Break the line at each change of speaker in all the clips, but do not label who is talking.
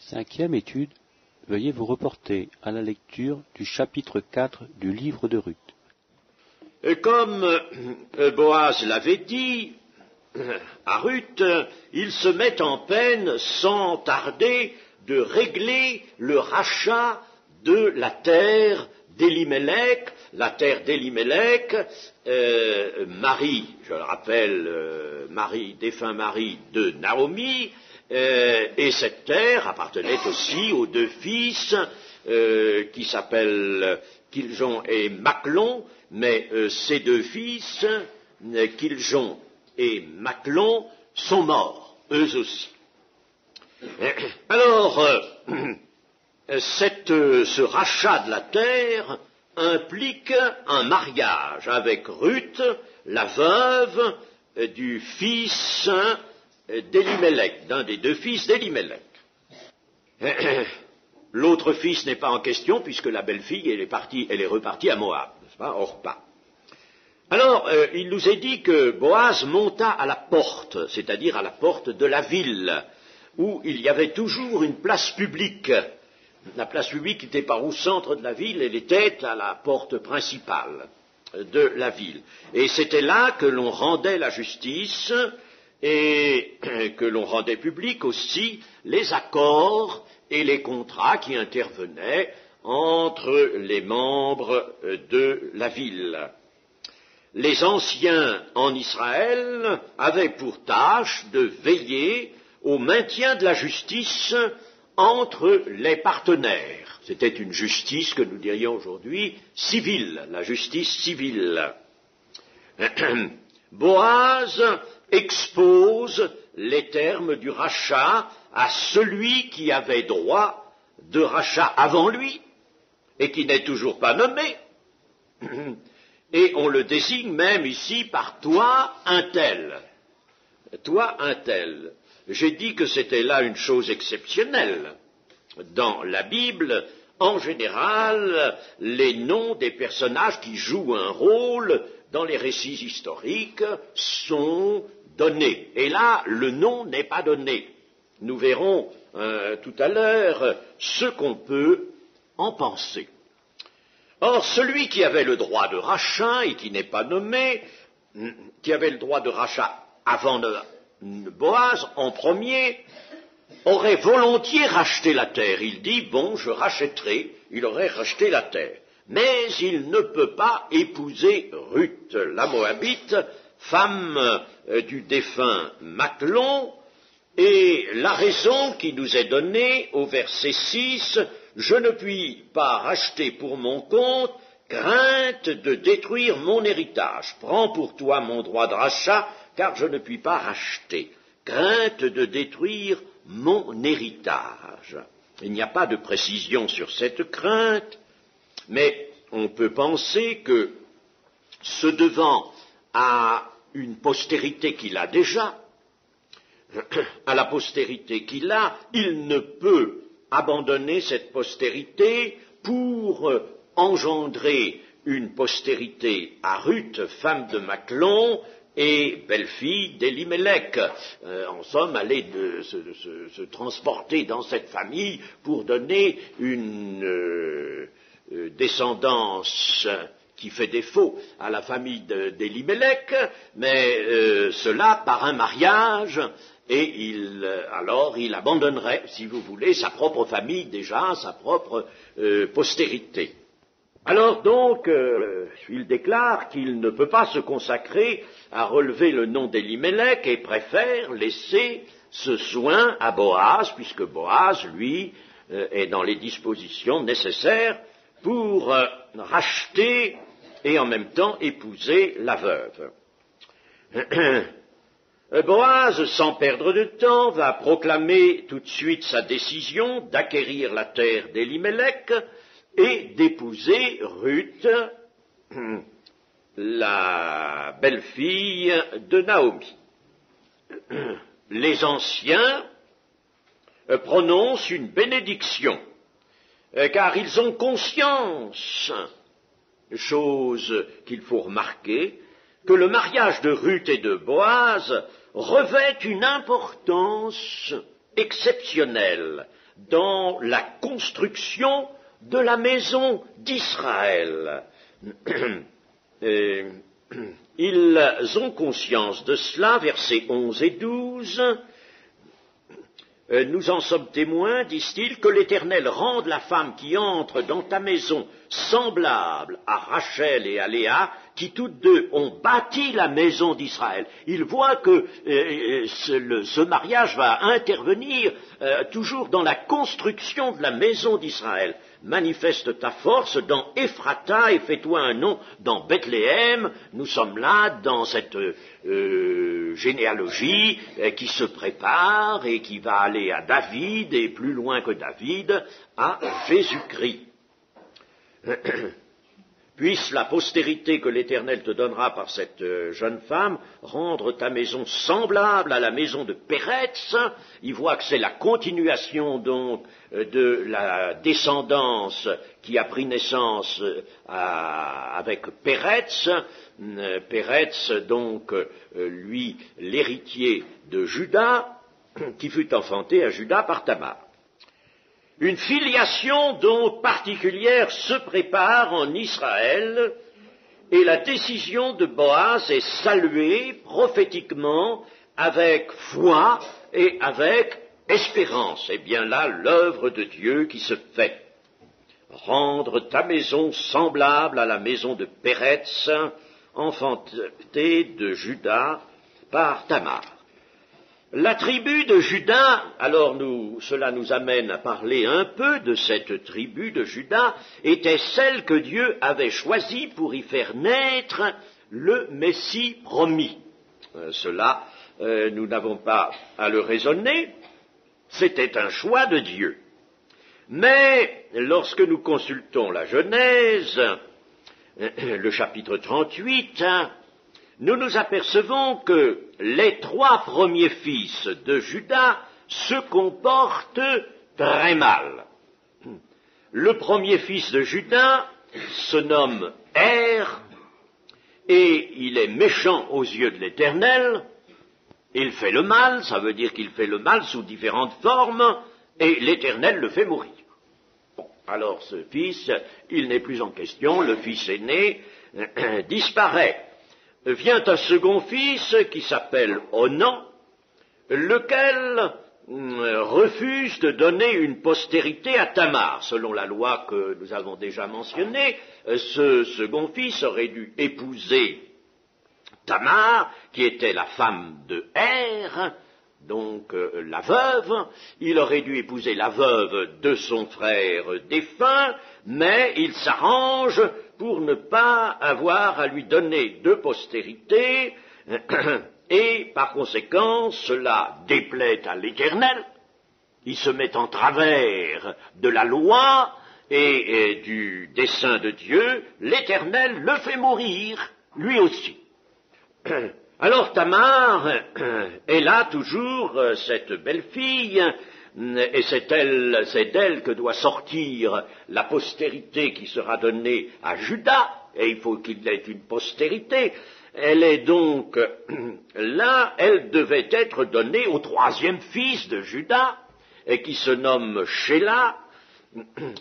Cinquième étude, veuillez vous reporter à la lecture du chapitre 4 du livre de Ruth.
Comme Boaz l'avait dit, à Ruth, il se met en peine sans tarder de régler le rachat de la terre d'Elimelech. La terre d'Elimelech, mari, je le rappelle, défunt mari de Naomi, et cette terre appartenait aussi aux deux fils qui s'appellent Kiljon et Machlon, mais ces deux fils, Kiljon et Machlon, sont morts, eux aussi. Alors, ce rachat de la terre implique un mariage avec Ruth, la veuve du fils d'Elimelech, d'un des deux fils d'Elimelech. L'autre fils n'est pas en question puisque la belle-fille, elle est repartie à Moab, n'est-ce pas, Orpa. Alors, il nous est dit que Boaz monta à la porte, c'est-à-dire à la porte de la ville, où il y avait toujours une place publique. La place publique n'était pas au centre de la ville, elle était à la porte principale de la ville. Et c'était là que l'on rendait la justice et que l'on rendait public aussi les accords et les contrats qui intervenaient entre les membres de la ville. Les anciens en Israël avaient pour tâche de veiller au maintien de la justice entre les partenaires. C'était une justice que nous dirions aujourd'hui civile, la justice civile. Boaz expose les termes du rachat à celui qui avait droit de rachat avant lui et qui n'est toujours pas nommé. Et on le désigne même ici par toi un tel. Toi un tel. J'ai dit que c'était là une chose exceptionnelle. Dans la Bible, en général, les noms des personnages qui jouent un rôle dans les récits historiques sont donnés. Et là, le nom n'est pas donné. Nous verrons tout à l'heure ce qu'on peut en penser. Or, celui qui avait le droit de rachat et qui n'est pas nommé, qui avait le droit de rachat avant Boaz, en premier, aurait volontiers racheté la terre. Il dit, bon, je rachèterai, il aurait racheté la terre. Mais il ne peut pas épouser Ruth, la Moabite, femme du défunt Machlon, et la raison qui nous est donnée au verset 6, je ne puis pas racheter pour mon compte, crainte de détruire mon héritage. Prends pour toi mon droit de rachat, car je ne puis pas racheter. Crainte de détruire mon héritage. Il n'y a pas de précision sur cette crainte, mais on peut penser que, se devant à une postérité qu'il a déjà, à la postérité qu'il a, il ne peut abandonner cette postérité pour engendrer une postérité à Ruth, femme de Machlon, et belle-fille d'Elimelech. En somme, aller se transporter dans cette famille pour donner une descendance qui fait défaut à la famille d'Elimelech, mais cela par un mariage, et alors il abandonnerait, si vous voulez, sa propre famille déjà, sa propre postérité. Alors donc, il déclare qu'il ne peut pas se consacrer à relever le nom d'Elimelech et préfère laisser ce soin à Boaz, puisque Boaz, lui, est dans les dispositions nécessaires pour racheter et en même temps épouser la veuve. Boaz, sans perdre de temps, va proclamer tout de suite sa décision d'acquérir la terre d'Elimelech et d'épouser Ruth, la belle-fille de Naomi. Les anciens prononcent une bénédiction, car ils ont conscience, chose qu'il faut remarquer, que le mariage de Ruth et de Boaz revêt une importance exceptionnelle dans la construction de la maison d'Israël. Ils ont conscience de cela, versets 11 et 12. Nous en sommes témoins, disent-ils, que l'Éternel rende la femme qui entre dans ta maison semblable à Rachel et à Léa, qui toutes deux ont bâti la maison d'Israël. Ils voient que ce mariage va intervenir toujours dans la construction de la maison d'Israël. Manifeste ta force dans Ephrata et fais-toi un nom dans Bethléem. Nous sommes là dans cette généalogie qui se prépare et qui va aller à David et plus loin que David, à Jésus-Christ. Puisse la postérité que l'Éternel te donnera par cette jeune femme rendre ta maison semblable à la maison de Péretz. Il voit que c'est la continuation donc de la descendance qui a pris naissance avec Péretz. Péretz donc lui l'héritier de Juda, qui fut enfanté à Juda par Tamar. Une filiation donc particulière se prépare en Israël et la décision de Boaz est saluée prophétiquement avec foi et avec espérance. C'est bien là l'œuvre de Dieu qui se fait. Rendre ta maison semblable à la maison de Péretz, enfantée de Juda par Tamar. La tribu de Juda, alors cela nous amène à parler un peu de cette tribu de Juda, était celle que Dieu avait choisie pour y faire naître le Messie promis. Cela, nous n'avons pas à le raisonner, c'était un choix de Dieu. Mais lorsque nous consultons la Genèse, le chapitre 38, nous nous apercevons que les 3 premiers fils de Juda se comportent très mal. Le premier fils de Juda se nomme Er, et il est méchant aux yeux de l'Éternel. Il fait le mal, ça veut dire qu'il fait le mal sous différentes formes, et l'Éternel le fait mourir. Bon, alors ce fils, il n'est plus en question, le fils aîné disparaît. Vient un second fils qui s'appelle Onan, lequel refuse de donner une postérité à Tamar. Selon la loi que nous avons déjà mentionnée, ce second fils aurait dû épouser Tamar, qui était la femme de Er, donc la veuve. Il aurait dû épouser la veuve de son frère défunt, mais il s'arrange pour ne pas avoir à lui donner de postérité, et par conséquent, cela déplaît à l'Éternel. Il se met en travers de la loi et du dessein de Dieu. L'Éternel le fait mourir, lui aussi. Alors Tamar est là toujours, cette belle fille, et c'est d'elle que doit sortir la postérité qui sera donnée à Juda, et il faut qu'il ait une postérité. Elle est donc là, elle devait être donnée au 3e fils de Juda, et qui se nomme Shéla.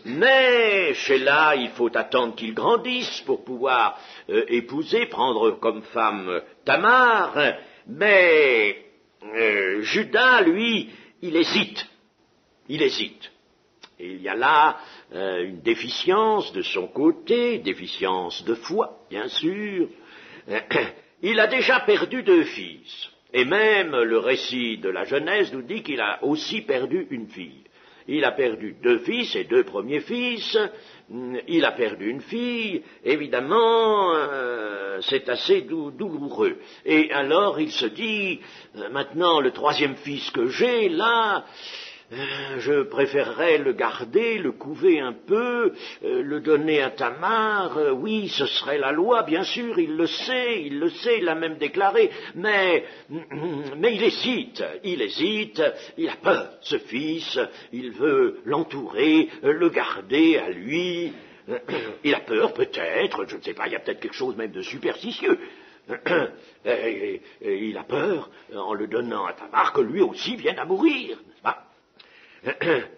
Mais Shéla, il faut attendre qu'il grandisse pour pouvoir épouser, prendre comme femme Tamar. Mais Juda, lui, il hésite. Il hésite. Et il y a là une déficience de son côté, déficience de foi, bien sûr. Il a déjà perdu 2 fils. Et même le récit de la Genèse nous dit qu'il a aussi perdu une fille. Il a perdu 2 fils, ses 2 premiers fils. Il a perdu une fille. Évidemment, c'est assez douloureux. Et alors il se dit, maintenant le 3e fils que j'ai, là, je préférerais le garder, le couver un peu, le donner à Tamar. Oui, ce serait la loi, bien sûr, il le sait, il l'a même déclaré, mais il hésite, il a peur, ce fils, il veut l'entourer, le garder à lui, il a peur peut-être, je ne sais pas, il y a peut-être quelque chose même de superstitieux. Il a peur, en le donnant à Tamar, que lui aussi vienne à mourir, n'est-ce pas?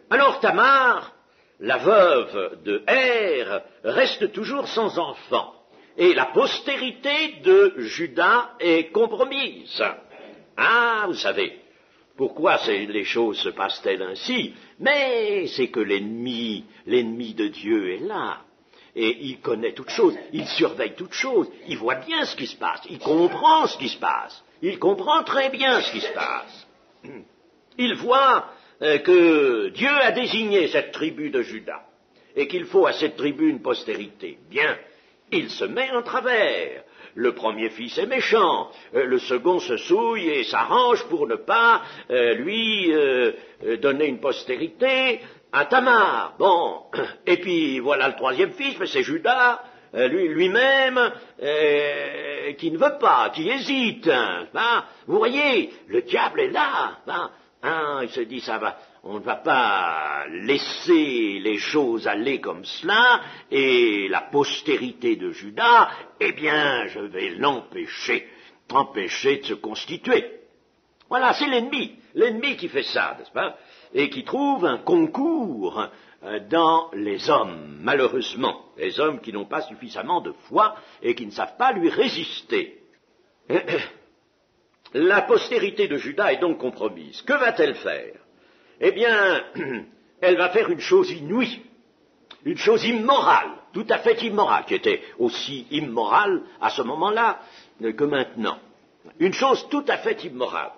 Alors Tamar, la veuve de Er, reste toujours sans enfant, et la postérité de Juda est compromise. Ah, vous savez, pourquoi les choses se passent-elles ainsi? Mais c'est que l'ennemi de Dieu est là. Et il connaît toutes choses, il surveille toutes choses, il voit bien ce qui se passe, il comprend ce qui se passe, il comprend très bien ce qui se passe. Il voit que Dieu a désigné cette tribu de Juda, et qu'il faut à cette tribu une postérité. Bien, il se met en travers. Le premier fils est méchant, le second se souille et s'arrange pour ne pas lui donner une postérité à Tamar. Bon, et puis voilà le troisième fils, mais c'est Juda, lui-même, qui ne veut pas, qui hésite. Hein. Vous voyez, le diable est là. Hein, il se dit, ça va, on ne va pas laisser les choses aller comme cela, et la postérité de Juda, eh bien, je vais l'empêcher de se constituer. Voilà, c'est l'ennemi qui fait ça, n'est-ce pas? Et qui trouve un concours dans les hommes, malheureusement, les hommes qui n'ont pas suffisamment de foi et qui ne savent pas lui résister. La postérité de Juda est donc compromise. Que va-t-elle faire? Eh bien, elle va faire une chose inouïe, une chose immorale, tout à fait immorale, qui était aussi immorale à ce moment-là que maintenant. Une chose tout à fait immorale.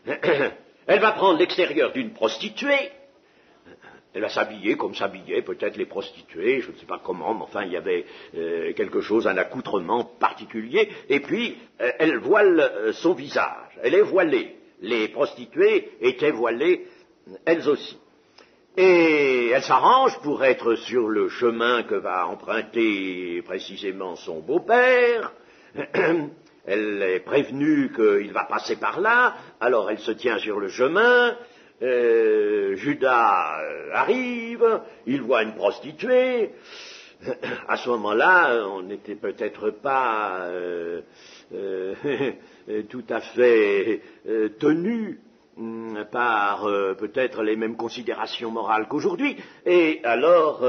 Elle va prendre l'extérieur d'une prostituée, elle va s'habiller comme s'habillaient peut-être les prostituées, je ne sais pas comment, mais enfin il y avait quelque chose, un accoutrement particulier, et puis elle voile son visage, elle est voilée. Les prostituées étaient voilées, elles aussi. Et elle s'arrange pour être sur le chemin que va emprunter précisément son beau-père. Elle est prévenue qu'il va passer par là, alors elle se tient sur le chemin. Juda arrive, il voit une prostituée. À ce moment-là, on n'était peut-être pas tout à fait tenu par peut-être les mêmes considérations morales qu'aujourd'hui, et alors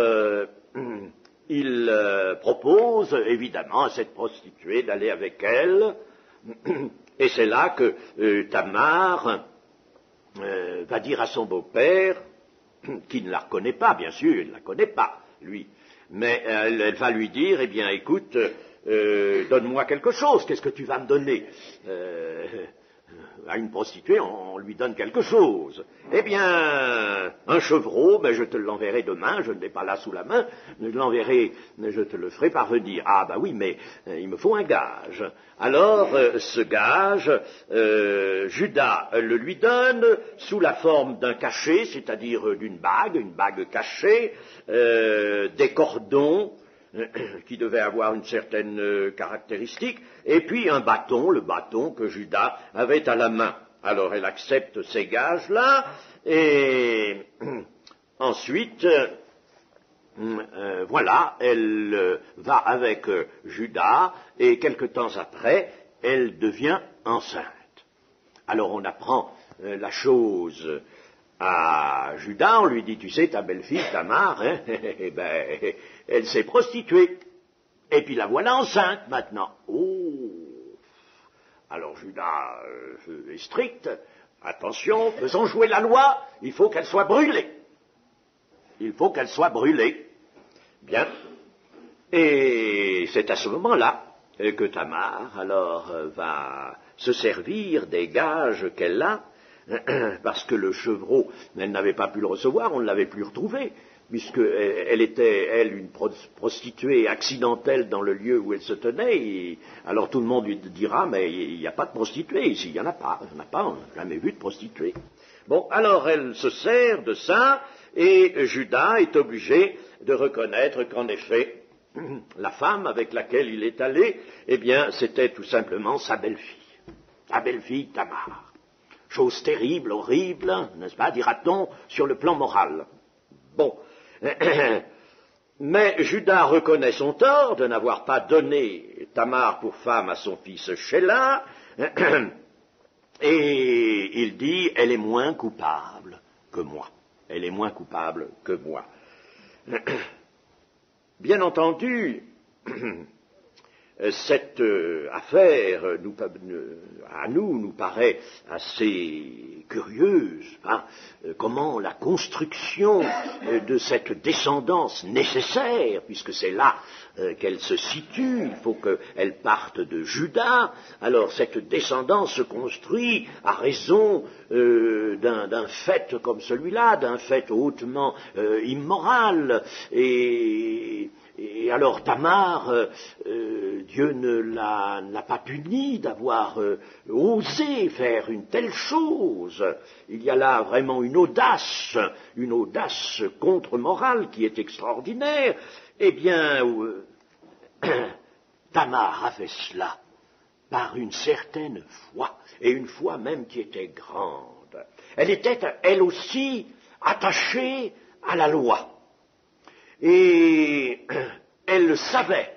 il propose évidemment à cette prostituée d'aller avec elle, et c'est là que Tamar va dire à son beau-père, qui ne la reconnaît pas, bien sûr, il ne la connaît pas, lui, mais elle va lui dire, eh bien, écoute, donne-moi quelque chose, qu'est-ce que tu vas me donner? À une prostituée, on lui donne quelque chose. Eh bien, un chevreau, ben je te l'enverrai demain, je ne l'ai pas là sous la main, je l'enverrai, je te le ferai parvenir. Ah ben oui, mais il me faut un gage. Alors, ce gage, Juda le lui donne sous la forme d'un cachet, c'est-à-dire une bague cachée, des cordons, qui devait avoir une certaine caractéristique, et puis un bâton, le bâton que Juda avait à la main. Alors elle accepte ces gages-là, et ensuite, voilà, elle va avec Juda, et quelque temps après, elle devient enceinte. Alors on apprend la chose à Juda, on lui dit, tu sais, ta belle-fille, Tamar, hein, eh ben, elle s'est prostituée. Et puis la voilà enceinte maintenant. Oh! Alors Juda est strict. Attention, faisons jouer la loi, il faut qu'elle soit brûlée. Il faut qu'elle soit brûlée. Bien. Et c'est à ce moment-là que Tamar, alors, va se servir des gages qu'elle a, parce que le chevreau, elle n'avait pas pu le recevoir, on ne l'avait plus retrouvé, puisqu'elle était, elle, une prostituée accidentelle dans le lieu où elle se tenait, et alors tout le monde lui dira, mais il n'y a pas de prostituée ici, il n'y en a pas, on n'a jamais vu de prostituée. Bon, alors elle se sert de ça, et Juda est obligé de reconnaître qu'en effet, la femme avec laquelle il est allé, eh bien, c'était tout simplement sa belle-fille Tamar. Chose terrible, horrible, n'est-ce pas, dira-t-on, sur le plan moral. Bon, mais Juda reconnaît son tort de n'avoir pas donné Tamar pour femme à son fils Shelah, et il dit, elle est moins coupable que moi. Elle est moins coupable que moi. Bien entendu, cette affaire, à nous paraît assez curieuse. Hein, comment la construction de cette descendance nécessaire, puisque c'est là qu'elle se situe, il faut qu'elle parte de Juda, alors cette descendance se construit à raison d'un fait comme celui-là, d'un fait hautement immoral, et alors Tamar, Dieu ne l'a pas punie d'avoir osé faire une telle chose. Il y a là vraiment une audace contre-morale qui est extraordinaire. Eh bien, Tamar a fait cela par une certaine foi, et une foi même qui était grande. Elle était, elle aussi, attachée à la loi. Et elle savait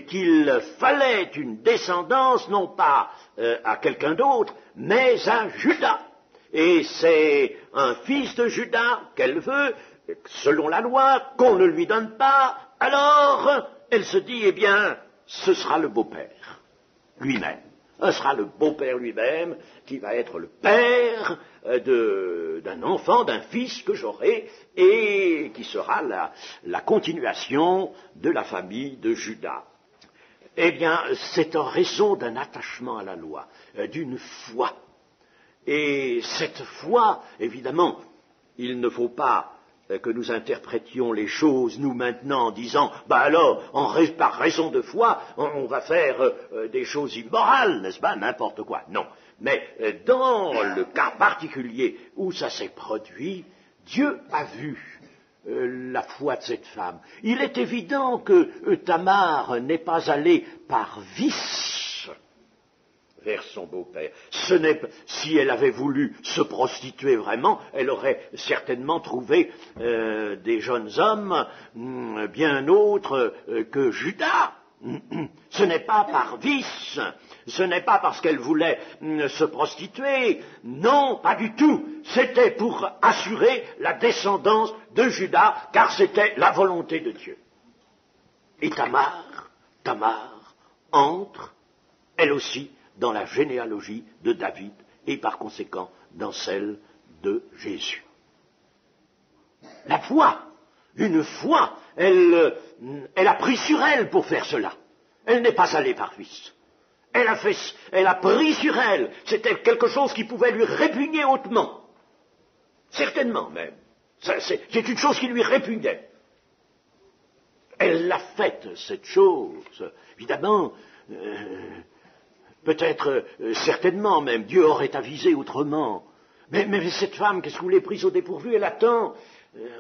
qu'il fallait une descendance, non pas à quelqu'un d'autre, mais à Juda. Et c'est un fils de Juda qu'elle veut, selon la loi, qu'on ne lui donne pas. Alors, elle se dit, eh bien, ce sera le beau-père lui-même. Ce sera le beau-père lui-même qui va être le père d'un enfant, d'un fils que j'aurai, et qui sera la continuation de la famille de Juda. Eh bien, c'est en raison d'un attachement à la loi, d'une foi. Et cette foi, évidemment, il ne faut pas que nous interprétions les choses, nous, maintenant, en disant, alors, par raison de foi, on va faire des choses immorales, n'est-ce pas, n'importe quoi. Non. Mais dans le cas particulier où ça s'est produit, Dieu a vu la foi de cette femme. Il est évident que Tamar n'est pas allée par vice vers son beau-père. Si elle avait voulu se prostituer vraiment, elle aurait certainement trouvé des jeunes hommes bien autres que Judas. Ce n'est pas par vice, ce n'est pas parce qu'elle voulait se prostituer, non, pas du tout. C'était pour assurer la descendance de Judas, car c'était la volonté de Dieu. Et Tamar entre, elle aussi, dans la généalogie de David et par conséquent dans celle de Jésus. La foi, une foi, elle a pris sur elle pour faire cela. Elle n'est pas allée par vice. Elle a pris sur elle. C'était quelque chose qui pouvait lui répugner hautement. Certainement même. C'est une chose qui lui répugnait. Elle l'a faite, cette chose. Évidemment, peut-être, certainement même, Dieu aurait avisé autrement. Mais cette femme, qu'est-ce que vous voulez, prise au dépourvu, elle attend.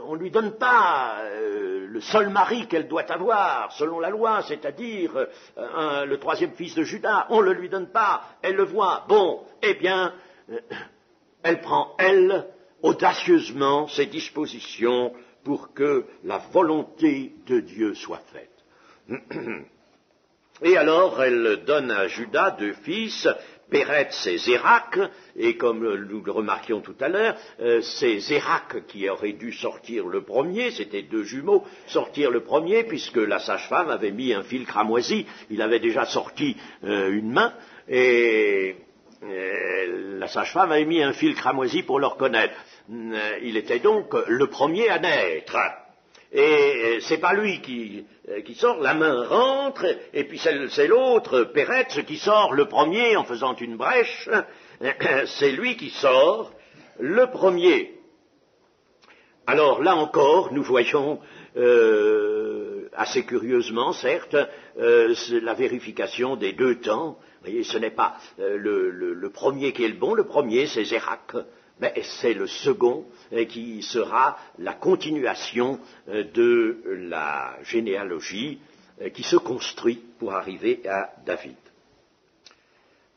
On ne lui donne pas le seul mari qu'elle doit avoir, selon la loi, c'est-à-dire le troisième fils de Judas. On ne le lui donne pas, elle le voit. Bon, eh bien, elle prend, elle, audacieusement, ses dispositions pour que la volonté de Dieu soit faite. Et alors, elle donne à Judas 2 fils, Péretz et Zérak, et comme nous le remarquions tout à l'heure, c'est Zérak qui aurait dû sortir le premier, c'était 2 jumeaux, sortir le premier, puisque la sage-femme avait mis un fil cramoisi, il avait déjà sorti une main, et la sage-femme avait mis un fil cramoisi pour le reconnaître. Il était donc le premier à naître. Et c'est pas lui qui sort, la main rentre, et puis c'est l'autre, Péretz, qui sort le premier en faisant une brèche. C'est lui qui sort le premier. Alors là encore, nous voyons assez curieusement, certes, la vérification des 2 temps. Vous voyez, ce n'est pas le premier qui est le bon, le premier c'est Zérak. Mais c'est le second qui sera la continuation de la généalogie qui se construit pour arriver à David.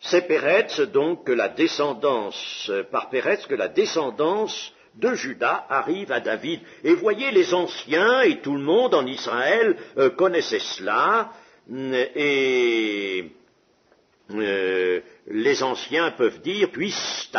C'est Péretz donc que la descendance, par Péretz que la descendance de Juda arrive à David. Et voyez, les anciens et tout le monde en Israël connaissaient cela, et les anciens peuvent dire, puisse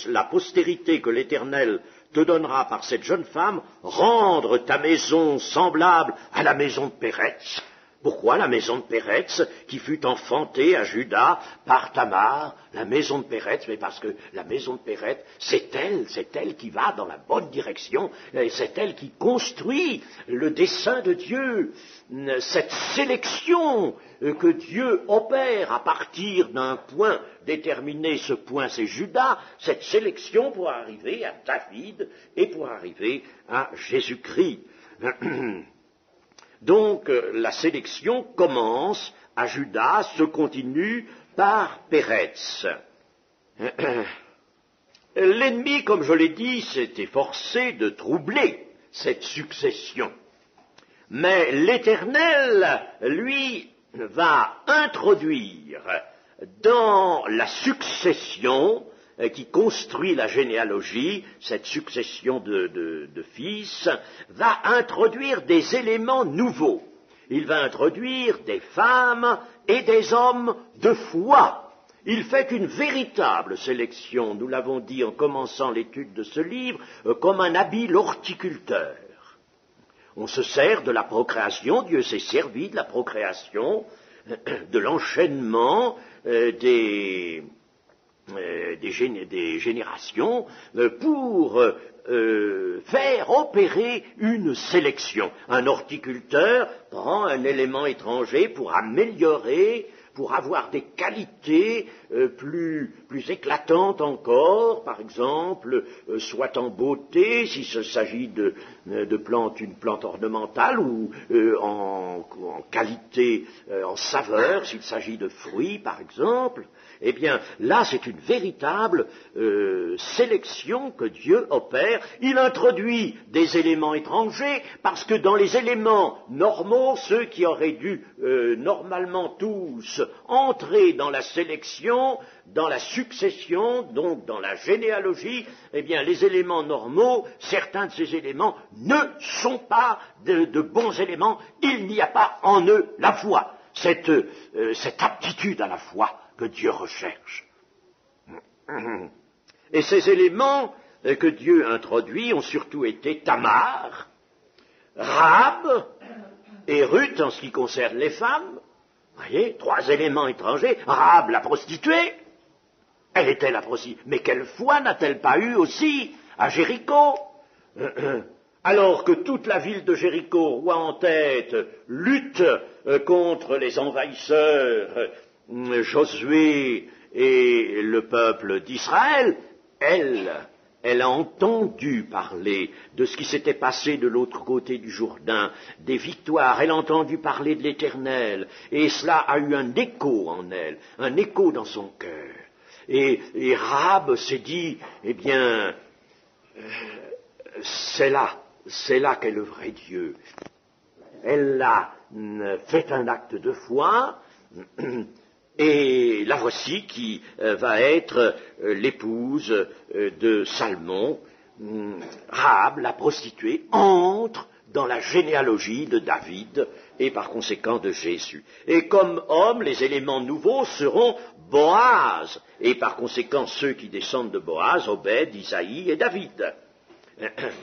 la postérité que l'Éternel te donnera par cette jeune femme rendre ta maison semblable à la maison de Péretz. Pourquoi la maison de Péretz, qui fut enfantée à Juda par Tamar, la maison de Péretz? Mais parce que la maison de Péretz, c'est elle qui va dans la bonne direction, et c'est elle qui construit le dessein de Dieu, cette sélection que Dieu opère à partir d'un point déterminé, ce point c'est Juda, cette sélection pour arriver à David et pour arriver à Jésus-Christ. Donc la sélection commence à Juda, se continue par Péretz. L'ennemi, comme je l'ai dit, s'est efforcé de troubler cette succession. Mais l'Éternel, lui, va introduire dans la succession qui construit la généalogie, cette succession de fils, va introduire des éléments nouveaux. Il va introduire des femmes et des hommes de foi. Il fait une véritable sélection, nous l'avons dit en commençant l'étude de ce livre, comme un habile horticulteur. On se sert de la procréation, Dieu s'est servi de la procréation, de l'enchaînement des générations pour faire opérer une sélection. Un horticulteur prend un élément étranger pour améliorer, pour avoir des qualités plus éclatantes encore, par exemple, soit en beauté, s'il s'agit de plantes, une plante ornementale, ou en qualité, en saveur, s'il s'agit de fruits, par exemple. Eh bien, là, c'est une véritable sélection que Dieu opère. Il introduit des éléments étrangers, parce que dans les éléments normaux, ceux qui auraient dû normalement tous entrer dans la sélection, dans la succession, donc dans la généalogie, eh bien, les éléments normaux, certains de ces éléments ne sont pas de bons éléments. Il n'y a pas en eux la foi, cette aptitude à la foi que Dieu recherche. Et ces éléments que Dieu introduit ont surtout été Tamar, Rahab et Ruth en ce qui concerne les femmes. Vous voyez, 3 éléments étrangers. Rahab, la prostituée, elle était la prostituée. Mais quelle foi n'a-t-elle pas eu aussi à Jéricho? Alors que toute la ville de Jéricho, roi en tête, lutte contre les envahisseurs, Josué et le peuple d'Israël, elle a entendu parler de ce qui s'était passé de l'autre côté du Jourdain, des victoires, elle a entendu parler de l'Éternel, et cela a eu un écho en elle, un écho dans son cœur. Et Rahab s'est dit, eh bien, c'est là qu'est le vrai Dieu. Elle a fait un acte de foi, et la voici qui va être l'épouse de Salmon. Rahab, la prostituée, entre dans la généalogie de David et par conséquent de Jésus. Et comme homme, les éléments nouveaux seront Boaz, et par conséquent ceux qui descendent de Boaz, Obed, Isaïe et David.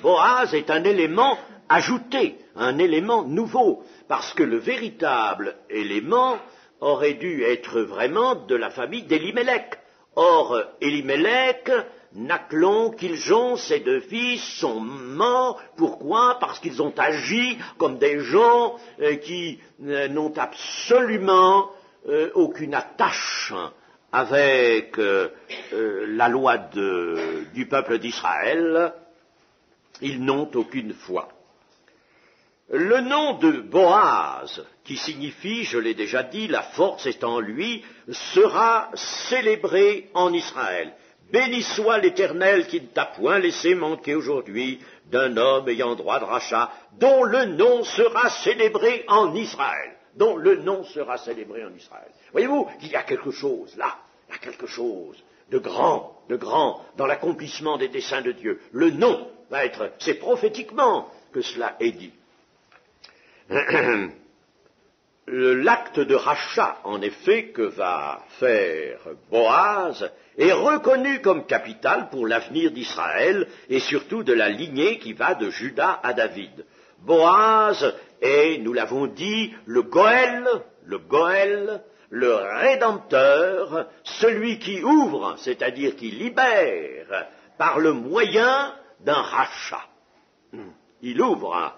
Boaz est un élément ajouté, un élément nouveau, parce que le véritable élément aurait dû être vraiment de la famille d'Élimélec. Or, Élimélec, Nachlon, Kiljon, ses 2 fils sont morts. Pourquoi? Parce qu'ils ont agi comme des gens qui n'ont absolument aucune attache avec la loi du peuple d'Israël. Ils n'ont aucune foi. Le nom de Boaz, qui signifie, je l'ai déjà dit, la force est en lui, sera célébré en Israël. Béni soit l'Éternel qui ne t'a point laissé manquer aujourd'hui d'un homme ayant droit de rachat, dont le nom sera célébré en Israël. Dont le nom sera célébré en Israël. Voyez-vous qu'il y a quelque chose là, il y a quelque chose de grand, dans l'accomplissement des desseins de Dieu. Le nom va être, c'est prophétiquement que cela est dit. l'acte de rachat, en effet, que va faire Boaz, est reconnu comme capital pour l'avenir d'Israël et surtout de la lignée qui va de Juda à David. Boaz est, nous l'avons dit, le Goël, le Rédempteur, celui qui ouvre, c'est-à-dire qui libère par le moyen d'un rachat. Il ouvre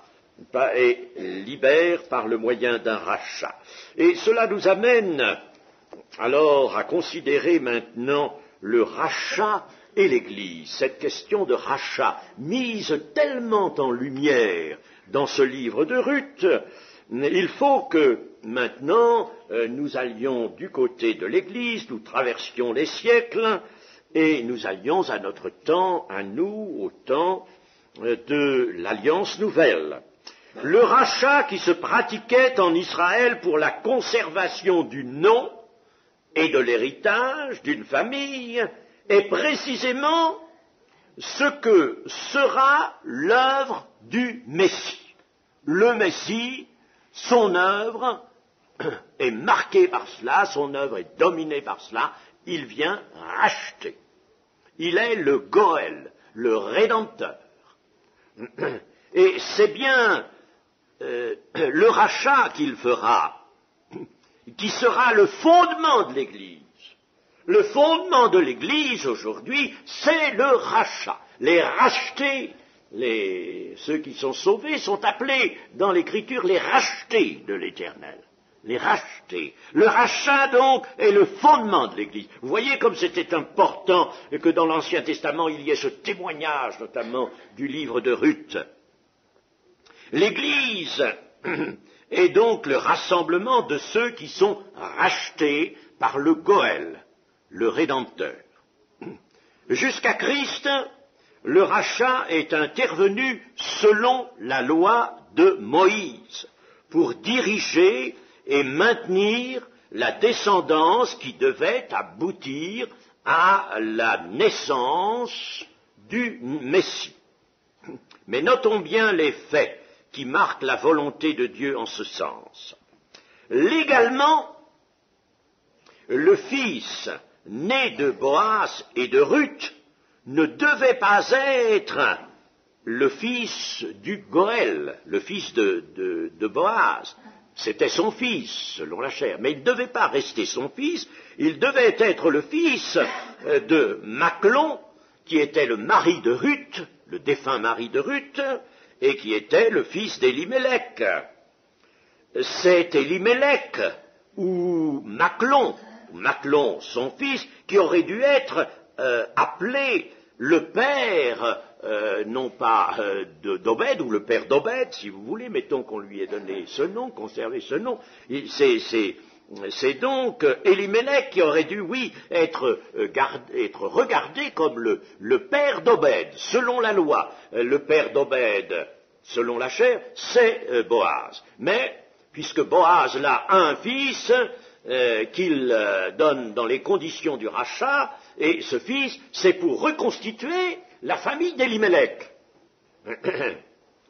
et libère par le moyen d'un rachat. Et cela nous amène alors à considérer maintenant le rachat et l'Église. Cette question de rachat, mise tellement en lumière dans ce livre de Ruth, il faut que maintenant nous allions du côté de l'Église, nous traversions les siècles et nous allions à notre temps, à nous, au temps de l'Alliance nouvelle. Le rachat qui se pratiquait en Israël pour la conservation du nom et de l'héritage d'une famille est précisément ce que sera l'œuvre du Messie. Le Messie, son œuvre est marquée par cela, son œuvre est dominée par cela, il vient racheter. Il est le Goël, le Rédempteur. Et c'est bien le rachat qu'il fera, qui sera le fondement de l'Église. Le fondement de l'Église aujourd'hui, c'est le rachat. Les rachetés, ceux qui sont sauvés, sont appelés dans l'Écriture les rachetés de l'Éternel. Les rachetés. Le rachat, donc, est le fondement de l'Église. Vous voyez comme c'était important que dans l'Ancien Testament, il y ait ce témoignage, notamment, du livre de Ruth. L'Église est donc le rassemblement de ceux qui sont rachetés par le Goël, le Rédempteur. Jusqu'à Christ, le rachat est intervenu selon la loi de Moïse, pour diriger et maintenir la descendance qui devait aboutir à la naissance du Messie. Mais notons bien les faits qui marquent la volonté de Dieu en ce sens. Légalement, le fils né de Boaz et de Ruth ne devait pas être le fils du Goël, le fils de Boaz. C'était son fils, selon la chair, mais il ne devait pas rester son fils, il devait être le fils de Machlon, qui était le mari de Ruth, le défunt mari de Ruth, et qui était le fils d'Élimélec. C'est Élimélec, ou Machlon, son fils, qui aurait dû être appelé le père, non pas d'Obed, ou le père d'Obed, si vous voulez, mettons qu'on lui ait donné ce nom, conservé ce nom. C'est donc Élimélec qui aurait dû, oui, être regardé comme le père d'Obed, selon la loi. Le père d'Obed, selon la chair, c'est Boaz. Mais, puisque Boaz là a un fils qu'il donne dans les conditions du rachat, et ce fils, c'est pour reconstituer la famille d'Élimélec.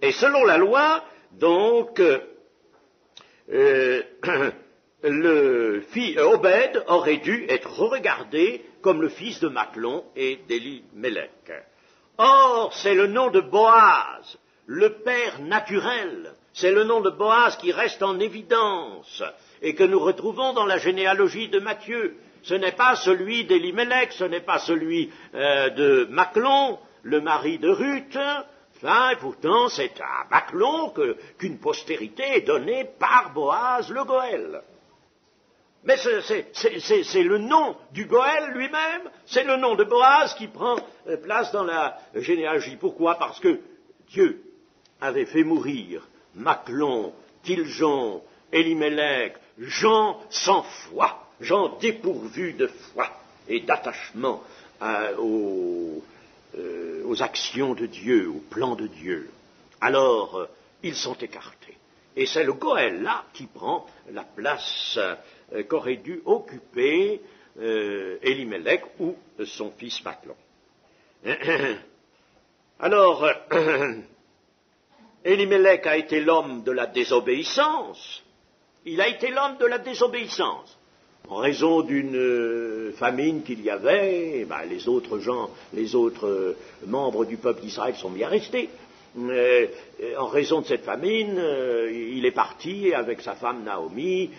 Et selon la loi, donc, le fils Obed aurait dû être regardé comme le fils de Machlon et d'Élimélec. Or, c'est le nom de Boaz, le père naturel, c'est le nom de Boaz qui reste en évidence et que nous retrouvons dans la généalogie de Matthieu. Ce n'est pas celui d'Élimélec, ce n'est pas celui de Machlon, le mari de Ruth. Enfin, et pourtant, c'est à Machlon qu'une postérité est donnée par Boaz le Goël. Mais c'est le nom du Goël lui-même, c'est le nom de Boaz qui prend place dans la généalogie. Pourquoi? Parce que Dieu avait fait mourir Machlon, Tiljon, Élimélec, gens sans foi, gens dépourvus de foi et d'attachement aux actions de Dieu, au plan de Dieu. Alors, ils sont écartés. Et c'est le Goël là qui prend la place qu'aurait dû occuper Élimélec ou son fils Machlon. Alors, Élimélec a été l'homme de la désobéissance, Il a été l'homme de la désobéissance. En raison d'une famine qu'il y avait, les autres membres du peuple d'Israël sont bien restés. En raison de cette famine, il est parti avec sa femme Naomi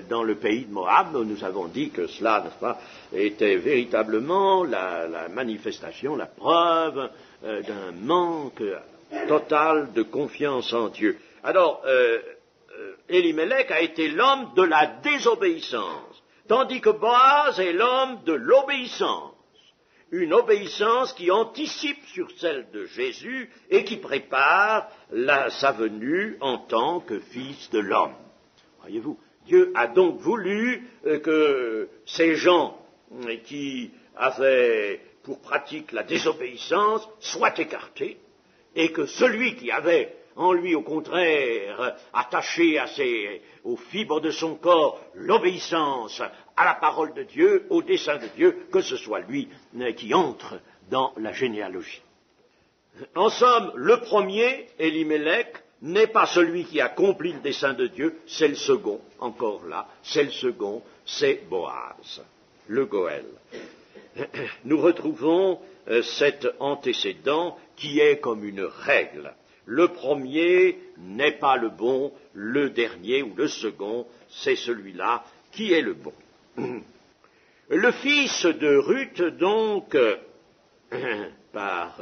dans le pays de Moab. Nous avons dit que cela, n'est-ce pas, était véritablement la manifestation, la preuve d'un manque total de confiance en Dieu. Alors, Elimelech a été l'homme de la désobéissance, tandis que Boaz est l'homme de l'obéissance. Une obéissance qui anticipe sur celle de Jésus et qui prépare sa venue en tant que fils de l'homme. Voyez-vous, Dieu a donc voulu que ces gens qui avaient pour pratique la désobéissance soient écartés et que celui qui avait en lui, au contraire, attaché aux fibres de son corps l'obéissance à la parole de Dieu, au dessein de Dieu, que ce soit lui qui entre dans la généalogie. En somme, le premier, Elimelech, n'est pas celui qui accomplit le dessein de Dieu, c'est le second, encore là, c'est le second, c'est Boaz, le Goël. Nous retrouvons cet antécédent qui est comme une règle. Le premier n'est pas le bon, le dernier ou le second, c'est celui-là qui est le bon. Le fils de Ruth, donc, par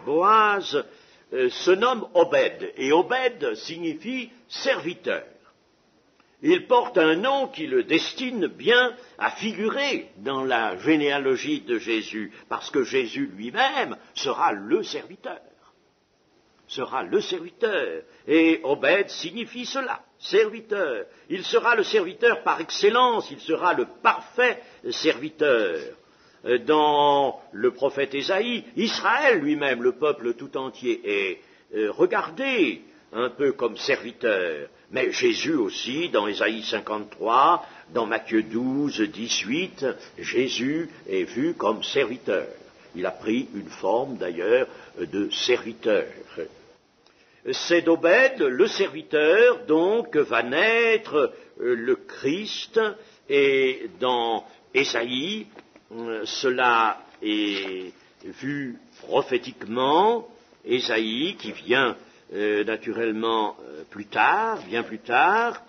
Boaz, se nomme Obed, et Obed signifie serviteur. Il porte un nom qui le destine bien à figurer dans la généalogie de Jésus, parce que Jésus lui-même sera le serviteur. Et Obed signifie cela, serviteur. Il sera le serviteur par excellence, il sera le parfait serviteur. Dans le prophète Ésaïe, Israël lui-même, le peuple tout entier, est regardé un peu comme serviteur. Mais Jésus aussi, dans Ésaïe 53, dans Matthieu 12, 18, Jésus est vu comme serviteur. Il a pris une forme d'ailleurs de serviteur. C'est d'Obed, le serviteur, donc, va naître le Christ, et dans Ésaïe, cela est vu prophétiquement. Ésaïe, qui vient naturellement bien plus tard.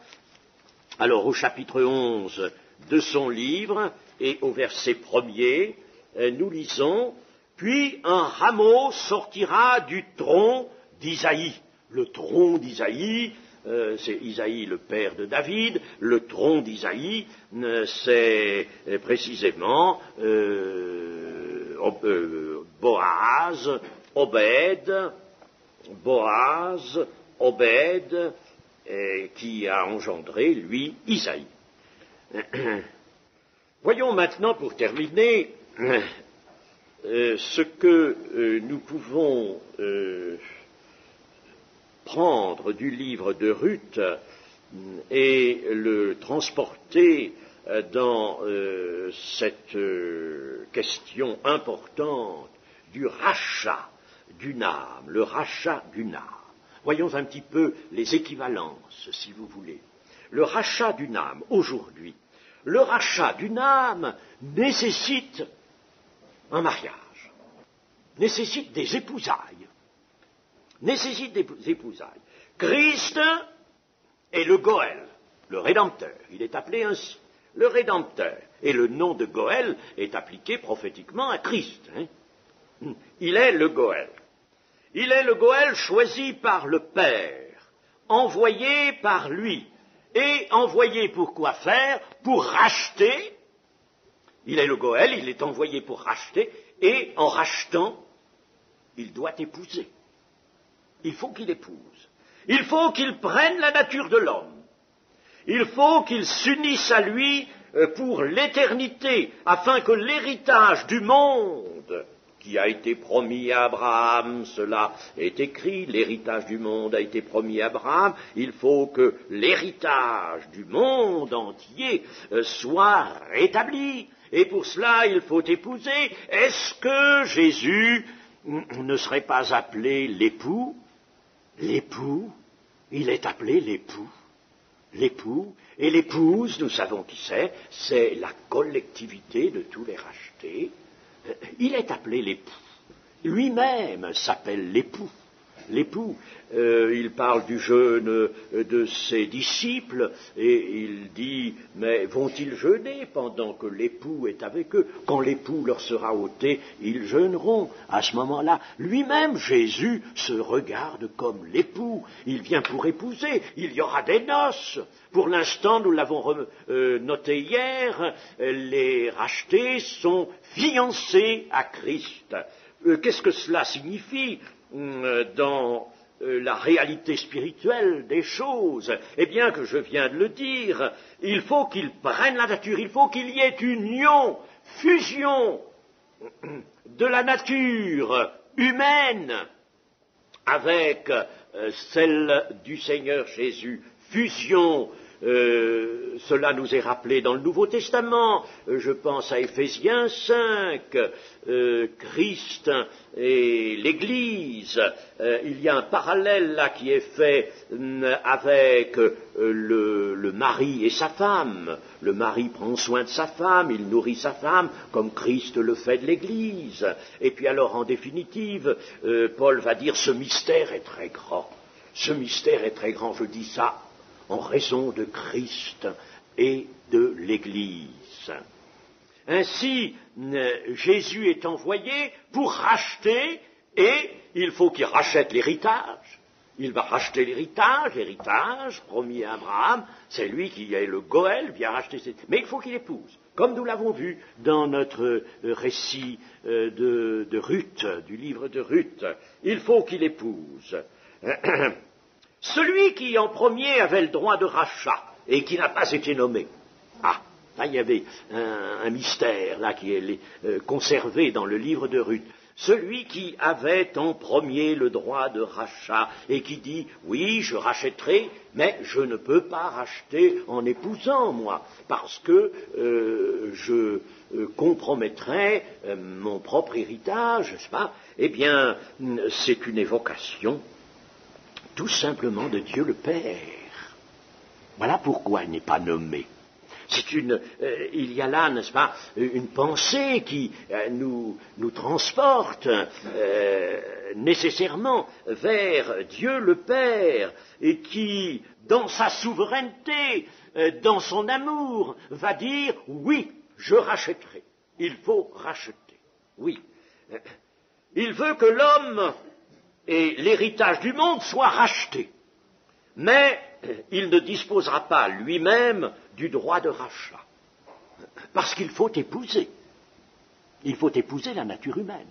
Alors, au chapitre 11 de son livre, et au verset 1er, nous lisons « Puis un rameau sortira du tronc d'Isaïe ». Le tronc d'Isaïe, c'est Isaïe le père de David, le tronc d'Isaïe, c'est précisément Boaz, Obed, qui a engendré, lui, Isaïe. Voyons maintenant, pour terminer, ce que nous pouvons prendre du livre de Ruth et le transporter dans cette question importante du rachat d'une âme, le rachat d'une âme. Voyons un petit peu les équivalences, si vous voulez. Le rachat d'une âme, aujourd'hui, le rachat d'une âme nécessite un mariage, nécessite des épousailles. Christ est le Goël, le Rédempteur. Il est appelé ainsi, le Rédempteur. Et le nom de Goël est appliqué prophétiquement à Christ. Il est le Goël. Il est le Goël choisi par le Père, envoyé par lui. Et envoyé pour quoi faire? Pour racheter. Il est le Goël, il est envoyé pour racheter. Et en rachetant, il doit épouser. Il faut qu'il épouse. Il faut qu'il prenne la nature de l'homme. Il faut qu'il s'unisse à lui pour l'éternité, afin que l'héritage du monde, qui a été promis à Abraham, cela est écrit, l'héritage du monde a été promis à Abraham, il faut que l'héritage du monde entier soit rétabli. Et pour cela, il faut épouser. Est-ce que Jésus ne serait pas appelé l'époux? L'époux, il est appelé l'époux. l'époux, et l'épouse, nous savons qui c'est la collectivité de tous les rachetés. Il est appelé l'époux. Lui-même s'appelle l'époux. L'époux, il parle du jeûne de ses disciples et il dit, mais vont-ils jeûner pendant que l'époux est avec eux? Quand l'époux leur sera ôté, ils jeûneront. À ce moment-là, lui-même, Jésus, se regarde comme l'époux. Il vient pour épouser, il y aura des noces. Pour l'instant, nous l'avons noté hier, les rachetés sont fiancés à Christ. Qu'est-ce que cela signifie dans la réalité spirituelle des choses? Eh bien, que je viens de le dire, il faut qu'ils prennent la nature, il faut qu'il y ait union, fusion de la nature humaine avec celle du Seigneur Jésus, fusion. Cela nous est rappelé dans le Nouveau Testament. Je pense à Éphésiens 5, Christ et l'Église. Il y a un parallèle là qui est fait avec le mari et sa femme. Le mari prend soin de sa femme, il nourrit sa femme, comme Christ le fait de l'Église. Et puis alors, en définitive, Paul va dire, ce mystère est très grand. Ce mystère est très grand, je dis ça en raison de Christ et de l'Église. Ainsi, Jésus est envoyé pour racheter, et il faut qu'il rachète l'héritage. Il va racheter l'héritage promis à Abraham, c'est lui qui est le Goël, vient racheter mais il faut qu'il épouse, comme nous l'avons vu dans notre récit de Ruth, du livre de Ruth. Il faut qu'il épouse. Celui qui en premier avait le droit de rachat et qui n'a pas été nommé. Ah, là il y avait un mystère là qui est conservé dans le livre de Ruth. Celui qui avait en premier le droit de rachat et qui dit « Oui, je rachèterai, mais je ne peux pas racheter en épousant, moi, parce que je compromettrai mon propre héritage, n'est-ce pas ?» Eh bien, c'est une évocation tout simplement de Dieu le Père. Voilà pourquoi il n'est pas nommé. Il y a là, n'est-ce pas, une pensée qui nous transporte nécessairement vers Dieu le Père et qui, dans sa souveraineté, dans son amour, va dire « Oui, je rachèterai. Il faut racheter. » Oui. Il veut que l'homme et l'héritage du monde soit racheté. Mais il ne disposera pas lui-même du droit de rachat. Parce qu'il faut épouser. Il faut épouser la nature humaine.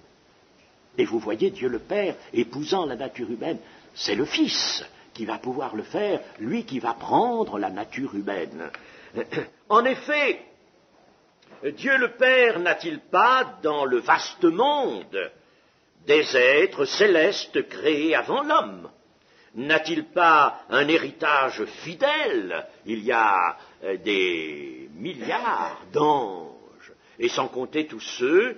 Et vous voyez Dieu le Père épousant la nature humaine. C'est le Fils qui va pouvoir le faire, lui qui va prendre la nature humaine. En effet, Dieu le Père n'a-t-il pas, dans le vaste monde, des êtres célestes créés avant l'homme? N'a-t-il pas un héritage fidèle? Il y a des milliards d'anges, et sans compter tous ceux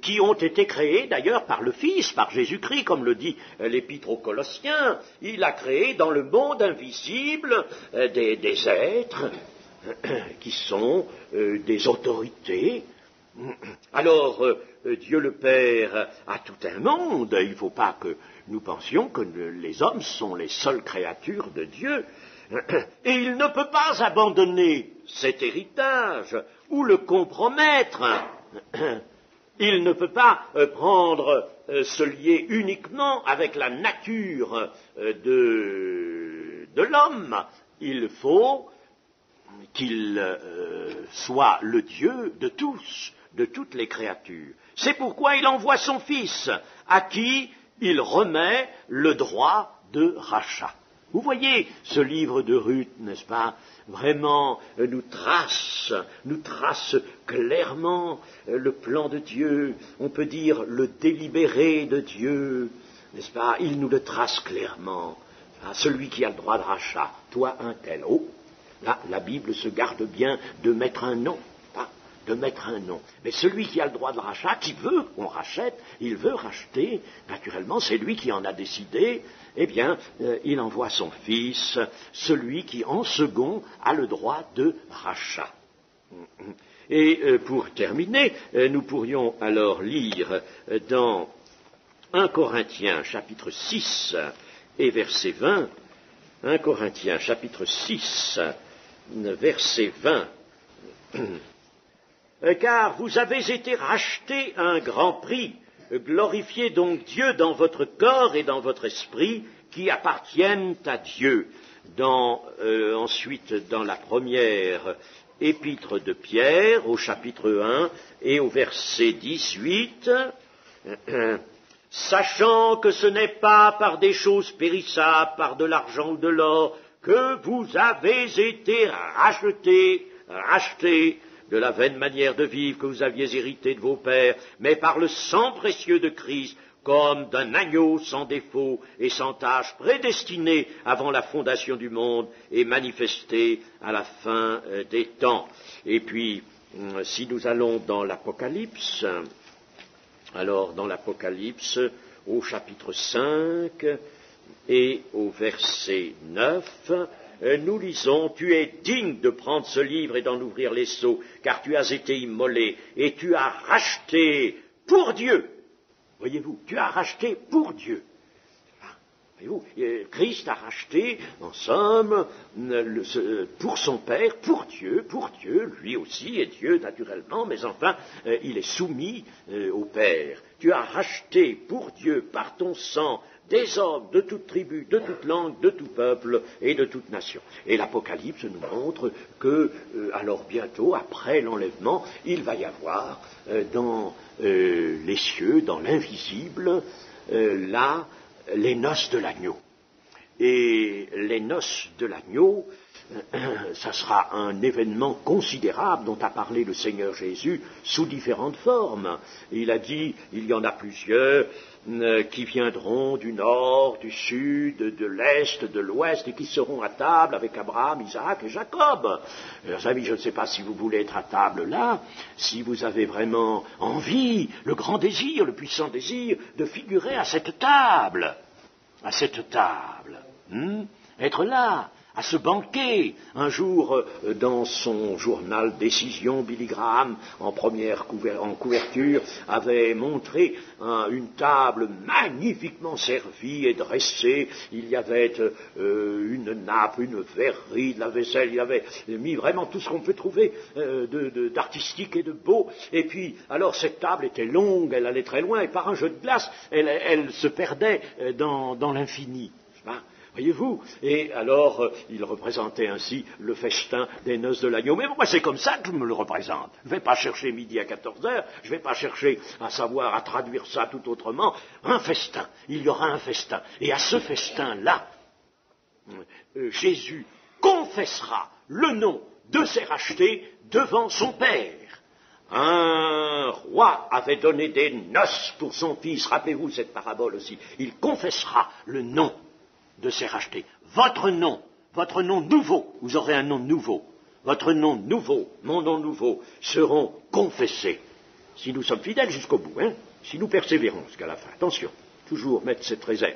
qui ont été créés d'ailleurs par le Fils, par Jésus-Christ, comme le dit l'Épître aux Colossiens. Il a créé dans le monde invisible des êtres qui sont des autorités. Alors, Dieu le Père a tout un monde. Il ne faut pas que nous pensions que les hommes sont les seules créatures de Dieu. Et il ne peut pas abandonner cet héritage ou le compromettre. Il ne peut pas se lier uniquement avec la nature de l'homme. Il faut qu'il soit le Dieu de tous, de toutes les créatures. C'est pourquoi il envoie son Fils, à qui il remet le droit de rachat. Vous voyez, ce livre de Ruth, n'est-ce pas, vraiment nous trace clairement le plan de Dieu, on peut dire le délibéré de Dieu, n'est-ce pas, il nous le trace clairement. Celui qui a le droit de rachat, toi un tel. Oh, là, la Bible se garde bien de mettre un nom. de mettre un nom. Mais celui qui a le droit de rachat, qui veut qu'on rachète, il veut racheter, naturellement, c'est lui qui en a décidé, eh bien, il envoie son fils, celui qui, en second, a le droit de rachat. Et pour terminer, nous pourrions alors lire dans 1 Corinthiens chapitre 6 et verset 20, 1 Corinthiens chapitre 6, verset 20, car vous avez été rachetés à un grand prix, glorifiez donc Dieu dans votre corps et dans votre esprit qui appartiennent à Dieu. Ensuite, dans la première épître de Pierre, au chapitre 1 et au verset 18, sachant que ce n'est pas par des choses périssables, par de l'argent ou de l'or, que vous avez été rachetés de la vaine manière de vivre que vous aviez hérité de vos pères, mais par le sang précieux de Christ, comme d'un agneau sans défaut et sans tache, prédestiné avant la fondation du monde et manifesté à la fin des temps. Et puis, si nous allons dans l'Apocalypse, alors dans l'Apocalypse, au chapitre 5 et au verset 9, nous lisons, tu es digne de prendre ce livre et d'en ouvrir les sceaux, car tu as été immolé et tu as racheté pour Dieu. Voyez-vous, tu as racheté pour Dieu. Voyez-vous, Christ a racheté, en somme, pour son Père, pour Dieu, lui aussi est Dieu naturellement, mais enfin, il est soumis au Père. Tu as racheté pour Dieu, par ton sang, des hommes de toute tribu, de toute langue, de tout peuple et de toute nation. Et l'Apocalypse nous montre que, alors bientôt, après l'enlèvement, il va y avoir dans les cieux, dans l'invisible, là, les noces de l'agneau. Et les noces de l'agneau, ça sera un événement considérable dont a parlé le Seigneur Jésus sous différentes formes. Il a dit, il y en a plusieurs qui viendront du nord, du sud, de l'est, de l'ouest, et qui seront à table avec Abraham, Isaac et Jacob. Chers amis, je ne sais pas si vous voulez être à table là, si vous avez vraiment envie, le grand désir, le puissant désir, de figurer à cette table. Être là, à ce banquet. Un jour, dans son journal Décision, Billy Graham, en couverture, avait montré une table magnifiquement servie et dressée. Il y avait une nappe, une verrerie, de la vaisselle. Il avait mis vraiment tout ce qu'on peut trouver d'artistique et de beau. Et puis, alors cette table était longue, elle allait très loin, et par un jeu de glace, elle se perdait dans l'infini. Voyez-vous? Et alors, il représentait ainsi le festin des noces de l'agneau. Mais moi, c'est comme ça que je me le représente. Je ne vais pas chercher midi à 14h, je ne vais pas chercher à traduire ça tout autrement. Un festin, il y aura un festin. Et à ce festin-là, Jésus confessera le nom de ses rachetés devant son Père. Un roi avait donné des noces pour son fils. Rappelez-vous cette parabole aussi. Il confessera le nom de ses rachetés. Votre nom nouveau, vous aurez un nom nouveau, votre nom nouveau, mon nom nouveau, seront confessés. Si nous sommes fidèles jusqu'au bout, si nous persévérons jusqu'à la fin, attention, toujours mettre cette réserve,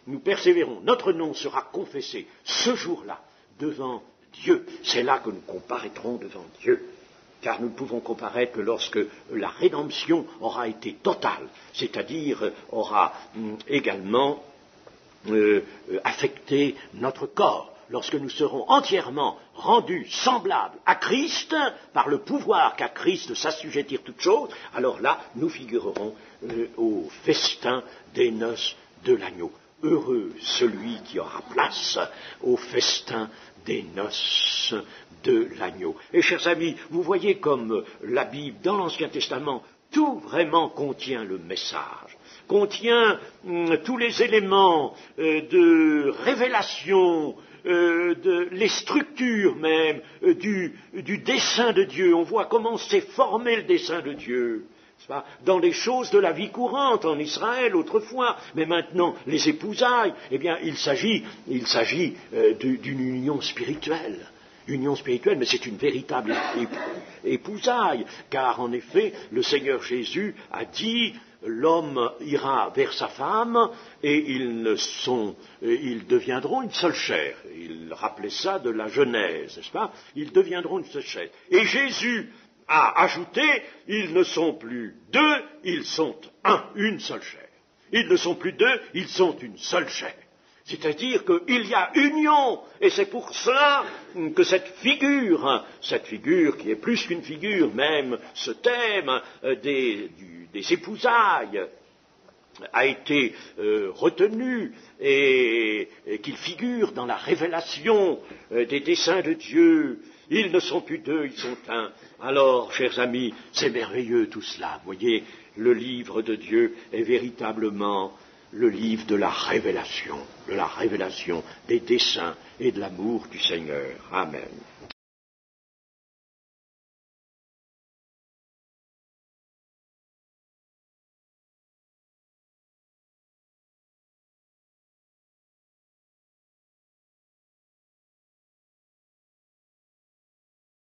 nous persévérons, notre nom sera confessé ce jour-là devant Dieu. C'est là que nous comparaîtrons devant Dieu. Car nous ne pouvons comparaître que lorsque la rédemption aura été totale, c'est-à-dire aura également affecter notre corps, lorsque nous serons entièrement rendus semblables à Christ, par le pouvoir qu'a Christ de s'assujettir toutes choses, alors là, nous figurerons au festin des noces de l'agneau. Heureux celui qui aura place au festin des noces de l'agneau. Et chers amis, vous voyez comme la Bible, dans l'Ancien Testament, tout vraiment contient le message, contient tous les éléments de révélation, les structures même du dessein de Dieu. On voit comment s'est formé le dessein de Dieu. Dans les choses de la vie courante en Israël autrefois, mais maintenant les épousailles, eh bien il s'agit d'une union spirituelle. union spirituelle, mais c'est une véritable épousaille, car en effet, le Seigneur Jésus a dit, l'homme ira vers sa femme et ils deviendront une seule chair. Il rappelait ça de la Genèse, n'est-ce pas? Ils deviendront une seule chair. Et Jésus a ajouté, ils ne sont plus deux, ils sont une seule chair. Ils ne sont plus deux, ils sont une seule chair. C'est-à-dire qu'il y a union, et c'est pour cela que cette figure qui est plus qu'une figure, même ce thème des épousailles, a été retenu et qu'il figure dans la révélation des desseins de Dieu. Ils ne sont plus deux, ils sont un. Alors, chers amis, c'est merveilleux tout cela. Vous voyez, le livre de Dieu est véritablement le livre de la révélation des desseins et de l'amour du Seigneur. Amen.